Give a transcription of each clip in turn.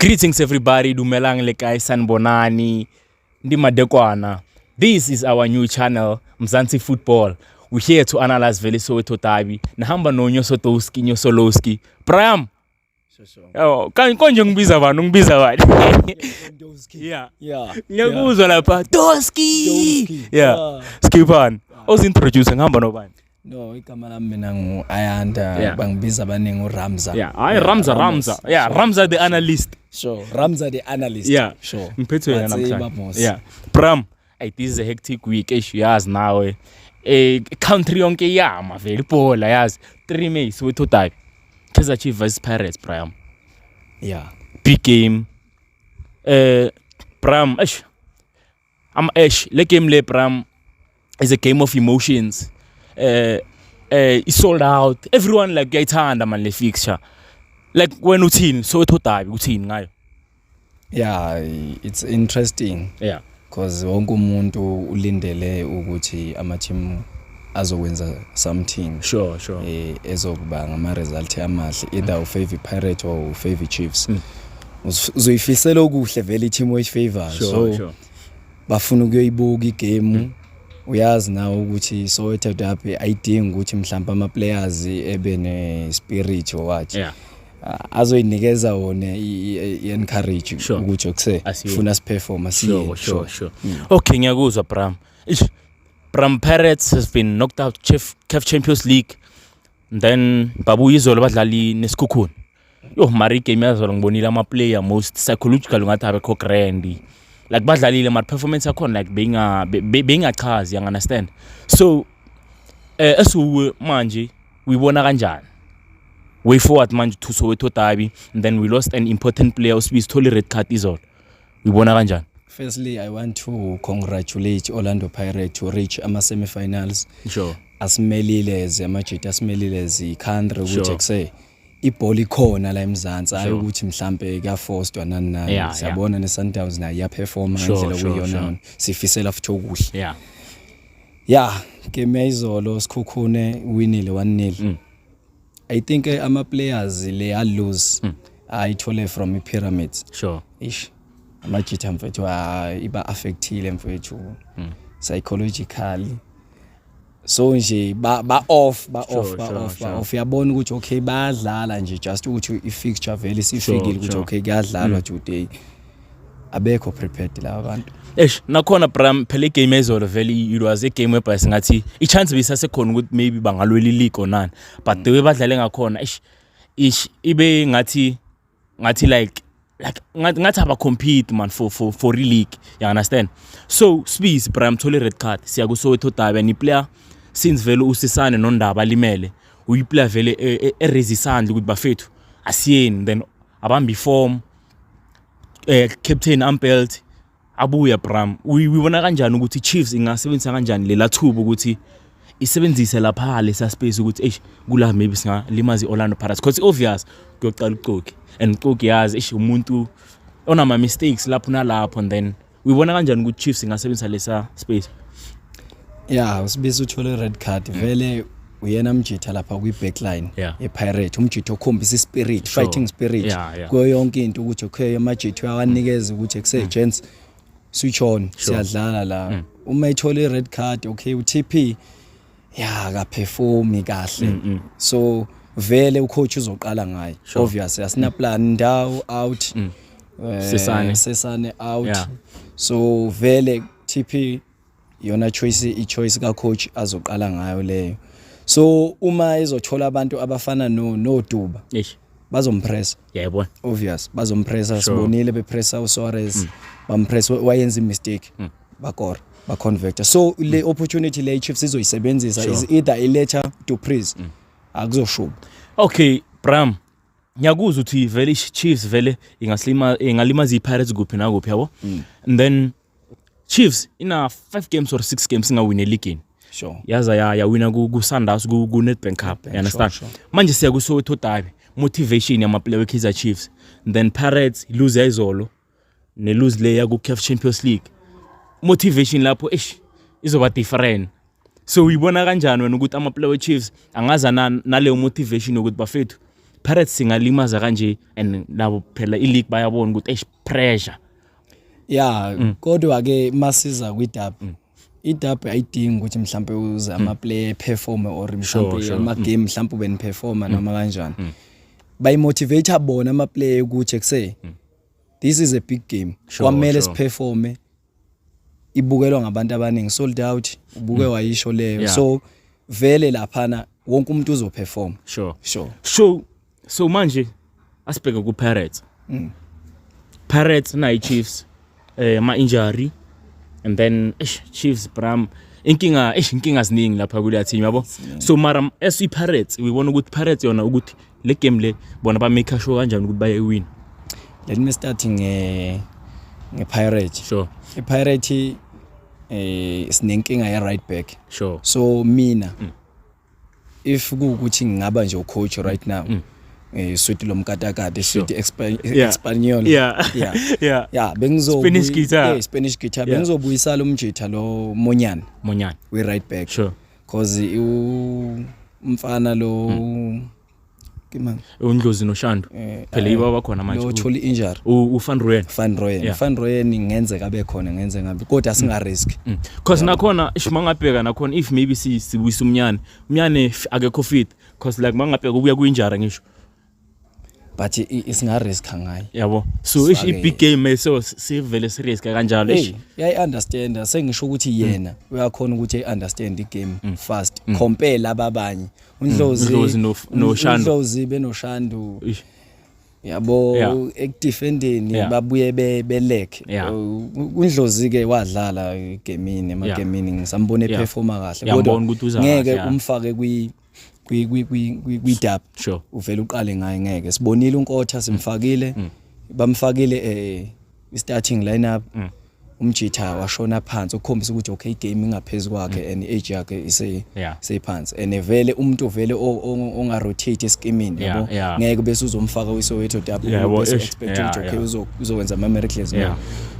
Greetings everybody, dumelang le kae sanibonani, ndi Madekwana. This is our new channel, Mzansi Football. We're here to analyze vele Soweto derby. Nahamba no Nyosotowski, Nyosolowski. Priam. Oh, konje ngibiza bani, ngibiza bani. Yeah. Ngiyakuzwa lapha. Doski. Yeah. Skipani. Ozintroduce ngihamba no bani. No, igama lami mina ngu Ayanda bangibiza abaningi uRamza. Yeah, Ramza. Yeah, Ramza the analyst. Sure, Ramza the analyst. Yeah. Sure. Ngiphethe yena namhlanje. Yeah. Pram, this is a hectic week yazi nawe. Country yonke yama vele ibhola yazi. 3 May Soweto derby. Kaizer Chiefs vs Pirates, Pram. Yeah. Big game. Pram, le game le Pram is a game of emotions. It's sold out. Everyone like uyayithanda man le fixture. Like when uthini Soweto derby uthini ngayo? Yeah, it's interesting. Yeah. Because wonke umuntu ulindele ukuthi ama team azokwenza something. Sure. Ezokuba ngama result amahle either u favor Pirates or u favor Chiefs. Uzoyifisela okuhle vele team we favor. Sure. Bafuna ukuyibuka igame. Uyazi nawo ukuthi Soweto derby ayidingi ukuthi mhlawumbe ama players ebe ne spirit or what. Yeah. Azoyinikeza wona encourage ukuthi okuse ufuna siperform Sure. Okay, ngiyakuzwa Bram. Bram, Pirates has been knocked out CAF Champions League. Then babu izolo badlali nesikhukhuni. Mari game yazolo ngibonile ama player most psychological ngathi abekho grand. Like badlalile my performance yakho like being achazi, you understand? So esu manje uyibona kanjani? Way forward manje to Soweto derby, and then we lost an important player usithole red card izolo. Uyibona kanjani? Firstly, I want to congratulate Orlando Pirates to reach ama semi-finals. Sure. Asimelile amajeti asimelile country ukuthi kuse ibhola ikhona la eMzansi ayi ukuthi mhlambe ka forced nani siyabona ne Sundowns na ya perform ngendlela kuyona sifisela futhi okuhle. Yeah, game izolo sikhukhune winile 1-0. I think ama players le a lose ayithole from Pyramids. Sure. Amajeti mfethu iba affectile mfethu psychologically. So nje ba off yabona ukuthi okay badlala nje just ukuthi i-fixture vele sifikile ukuthi okay kuyadlalwa today abekho prepared la abantu. Nakhona Bram phela igame ezolo vele it was a game whereby singathi i-chance bisasekhona ukuthi maybe bangalwela i-league or none, but the way badlale ngakhona ibe ngathi like ngathi aba compete man for league, you understand? So Spies Bram thole red card siya ku Soweto derby and player since vele usisane nondaba limele uyiplayer vele eresisandla ukuthi bafethu asiyeni, then abambi form captain Ampelt abuya Bram. Uyibona kanjani ukuthi Chiefs ingasebenzisa kanjani lela thuba ukuthi isebenzise lapha lesa space ukuthi kula maybe singalimazi Orlando Pirates because obvious kuyocala uCoki and uCoki yazi umuntu onama mistakes lapho nalapho, and then uyibona kanjani ukuthi Chiefs ingasebenzisa lesa space? Yeah, usibisa uthole red card vele uyena mjitha lapha kwi backline ePirates umjitho okhombisa ispirit, fighting spirit kuyo yonke into ukuthi okay amajitho ayawanikeza ukuthi kuse gents switch on siyadlala la. Uma ithole red card okay uTP ka perform kahle. So vele ucoach uzoqala ngaye obvious asina plan ndawo out Sesane out. So vele TP yona choice ka coach azoqala ngayo leyo. So uma ezothola abantu abafana no Duba bazompress. Yebo. Obvious bazompressa sibonile bepressa uSuarez bampress wayenza mistake bakora ba converter. So le opportunity le Chiefs izoyisebenzisa is either a letter to praise akuzoshuba. Okay Bram, ngiyakuzwa uthi vele Chiefs vele ingalimaza iPirates kuphi na kuphi yabo, and then Chiefs ina 5 games or 6 games ingawine league. Sure. Yaza ya wina ku Sundowns ku Nedbank Cup, you understand? Manje siya ku Soweto derby, motivation yama player we Kaizer Chiefs, and then Pirates lose izolo ne lose le ku CAF Champions League. Motivation lapho izoba different. So uyibona kanjani wena ukuthi ama player we Chiefs angaza nale motivation ukuthi bafethu Pirates singalimaza kanje and labo phela i-league bayabona ukuthi pressure. Yeah, kodwa ke masiza kwi-dub. I-dub ayidingi ukuthi mhlambe uze ama-player perform or mhlambe ama-game mhlambe ube niperforma noma kanjani. Bayimotivate bona ama-player ukuthi kuse this is a big game. Kwamele siperforme. Ibukelwa ngabantu abaningi, sold out, ubuke wayisho leyo. So vele laphana wonke umuntu uzoperform. Sure. So manje asibheke ku Pirates. Pirates na Chiefs ma injury and then Chiefs Bram inkinga ziningi lapha kule team yabo. So mara as Pirates we want ukuthi Pirates yona ukuthi le game le bona ba make sure kanjani ukuthi baye win. Let me starting nge-Pirate. Sure. I-Pirate sinenkinga ya right back. Sure. So mina if kuukuthi ngingaba nje ucoach right now suthi lomkatakade suthi Espanyol. Yeah, bengizo Spanish guitar. Bengizobuyisa lo mjitha lo Monyane we right back. Sure. Cause umfana lo uNdlozi noShando phela yiba bakhona manje lo tholi injury uFan Rooyen ngenzeka abe khona ngenze ngabe kodwa singa risk cause nakhona ishimangabheka nakhona if maybe sibuyisa umnyane akekho fit cause like mangabheka ubuya kuinjury ngisho but isinga risk ngayi yabo so i big game so sivele serious kanjalo I understand sengisho ukuthi yena uyakhona ukuthi I understand the game fast compare laba abanye uNdlozi noShando benoShando yabo ekudefendeni babuye belek uNdlozi ke wadlala igemini emagemini ngisambone performa kahle kodwa ngeke umfake kwi-dub uvela uqale ngaye ngeke sibonile uNkotha simfakile bamfakile starting lineup umjitha washona phansi ukukhombisa ukuthi okay game ingaphezulu kwakhe and age yakhe isephansi and vele umuntu vele onga rotate eskimini yabo ngeke bese uzomfaka uSoweto dub bese expect ukuthi okay uzokwenza ama miracles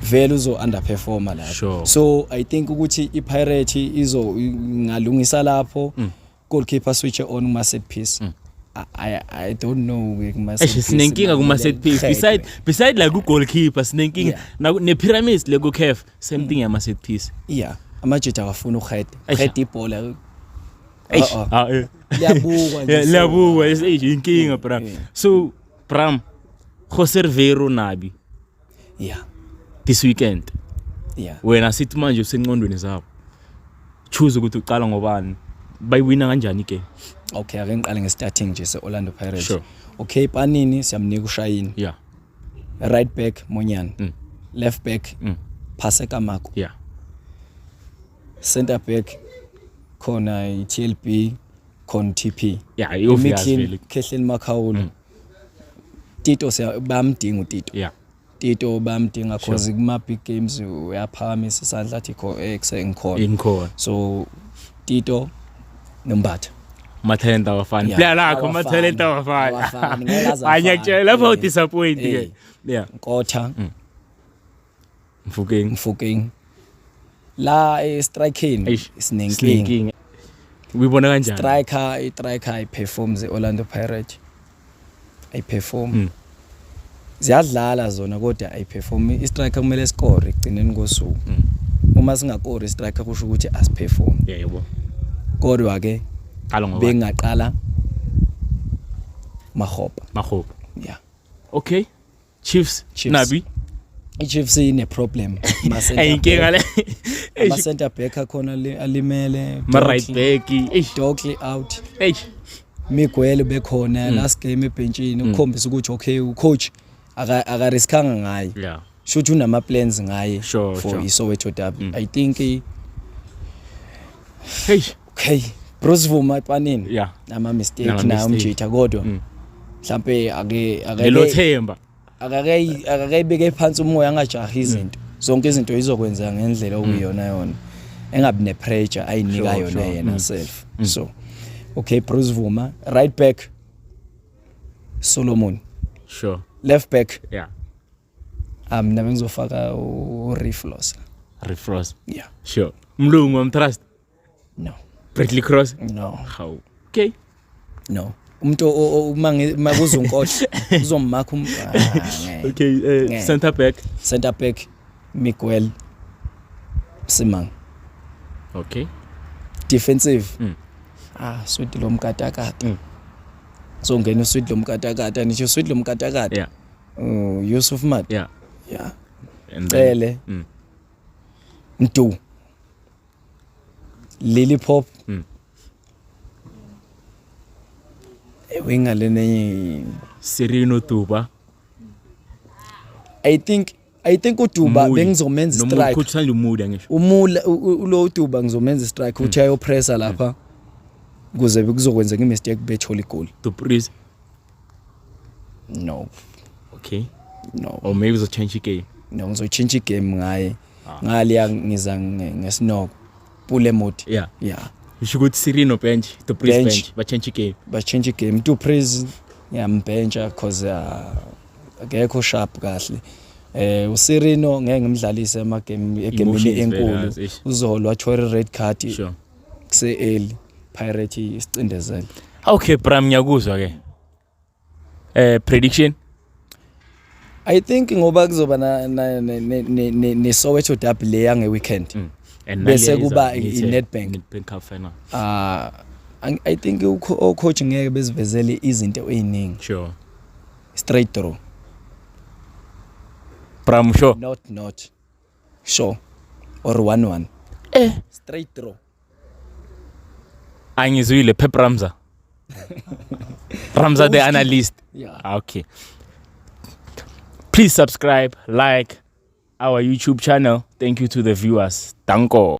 vele uzo underperforma lapho so I think ukuthi iPirate ngalungisa lapho goalkeeper switch on kuma set piece. I don't know kuma set piece. Sinenkinga kuma set piece. Beside like goalkeeper sinenkinga ne pyramids le go cave same thing ama set piece. Yeah. Amajita afuna uhead ibhola. Liyabukwa inkinga bra. So Bram Jose Rivero Nabi. Yeah. This weekend. Yeah. Wena sithi manje usencondweni zabo. Choose ukuthi uqala ngobani. Bayiwina kanjani ke? Okay, ake ngiqale nge-starting nje se-Orlando Pirates. Sure. Okay, Panini siyamnika uShayini. Yeah. Right back Monyane. Left back Phaseka Mako. Yeah. Center back khona iTLB khona TP. Yeah, obviously. Kehleni Makhawula. Tito bayamdinga uTito. Yeah. Tito bayamdinga cause kuma big games uyaphakamisa isandla athi ngikhona. So Tito Nombatha Mathalenta wafana player lakho mathalenta wafana anyakutshela lapho disappoint ke Nkotha Mfukeng la striking sinenkinga ubibona kanjani striker I performs eOrlando Pirates I perform ziyadlala zona kodwa I perform istriker kumele score egcineni kosuku uma singakore istriker kusho ukuthi asiperform yebo kodwa ke bengaqala Makgopa yeah okay Chiefs Nabi iChiefs ine problem ayinkinga le ama center back khona alimele ma right back Dokley out Miguel bekhona last game ebenchini ukukhombisa ukuthi okay ucoach aka riskanga ngaye yeah shothi unama plans ngaye for iSoweto derby I think okay Bruce Vuma Panini yeah nama mistake na umjitha kodwa mhlambe elothemba akakayibeke phansi umoya angajahi izinto zonke izinto izokwenza ngendlela okuyona engabi ne pressure ayinika yona yena self so okay Bruce Vuma right back Solomon sure left back yeah mina bengizofaka uRiflos yeah sure Mlungu trust no Bradley Cross no how okay no umuntu makuzunkohla uzomakha Okay, center back Miguel Simang. Okay. Defensive Sweet lo mkatakata. So ngena Sweet lo mkatakata nisho Sweet lo mkatakata. Yeah. Yusuf Mat. Yeah. Yeah. And then Cele. Mtu. Lily Pop. Winga lene Sereno Tuba. I think uDuba bengizomenza strike. Nokuthanda umood ngisho. Umula lo uDuba ngizomenza strike uthi ayo pressure lapha. Kuze kuzokwenzeka imistake bethola igoli. To freeze. No. Okay. No. Or maybe it's a change game. No, ngizochange igame ngaye. Ngaliya ngiza ngesinoko. Pule mode. Yeah. Yeah. Usho ukuthi Sereno bench, to freeze bench, ba change game. Ba change game to freeze ngiyambencha cause akekho sharp kahle. USereno ngeke ngimdlalise egemini enkulu. Uzolwa thore red card. Sure. Kuse early Pirate isicindezela. Okay, Bram ngiyakuzwa ke. Prediction? I think ngoba kuzoba ne Soweto derby le yange weekend. Bese kuba iNedbank Cup final. I think coach ngeke bezivezele izinto eziningi. Sure. Straight draw. Bram sure. Not. Sure. Or 1-1. Straight draw. Angizwile Pep Ramza. Ramza the analyst. Yeah. Okay. Please subscribe, like our YouTube channel. Thank you to the viewers. Danko.